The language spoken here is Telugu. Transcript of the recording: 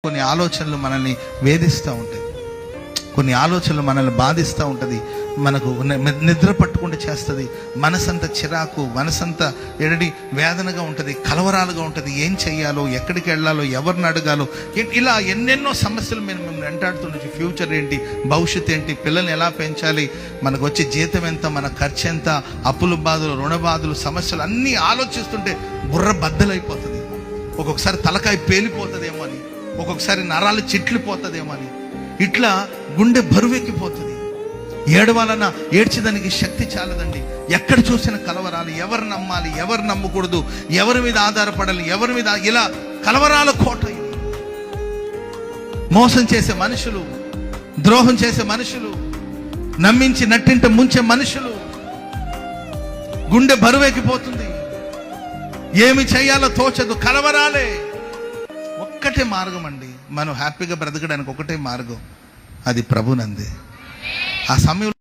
కొన్ని ఆలోచనలు మనల్ని వేధిస్తూ ఉంటాయి, కొన్ని ఆలోచనలు మనల్ని బాధిస్తూ ఉంటుంది, మనకు నిద్ర పట్టుకుంటూ చేస్తుంది, మనసంతా చిరాకు, మనసంతా వేదనగా ఉంటుంది, కలవరాలుగా ఉంటుంది. ఏం చెయ్యాలో, ఎక్కడికి వెళ్ళాలో, ఎవరిని అడగాలో, ఇలా ఎన్నెన్నో సమస్యలు మేము వెంటాడుతుండొచ్చు. ఫ్యూచర్ ఏంటి, భవిష్యత్తు ఏంటి, పిల్లల్ని ఎలా పెంచాలి, మనకు వచ్చే జీతం ఎంత, మన ఖర్చు ఎంత, అప్పుల బాధలు, రుణ బాధలు, సమస్యలు అన్నీ ఆలోచిస్తుంటే బుర్ర బద్దలైపోతుంది. ఒక్కొక్కసారి తలకాయ పేలిపోతుందేమో అని, ఒక్కొక్కసారి నరాలు చిట్లిపోతుందేమో అని, ఇట్లా గుండె బరువెక్కిపోతుంది. ఏడవాలన్నా ఏడ్చేదానికి శక్తి చాలదండి. ఎక్కడ చూసిన కలవరాలు, ఎవరు నమ్మాలి, ఎవరు నమ్మకూడదు, ఎవరి మీద ఆధారపడాలి, ఎవరి మీద, ఇలా కలవరాల కోట. మోసం చేసే మనుషులు, ద్రోహం చేసే మనుషులు, నమ్మించి నట్టింట ముంచే మనుషులు, గుండె బరువెక్కిపోతుంది. ఏమి చేయాలో తోచదు, కలవరాలే. ఒక్కటే మార్గం అండి, మనం హ్యాపీగా బ్రతకడానికి ఒకటే మార్గం, అది ప్రభునందే. ఆ సమయంలో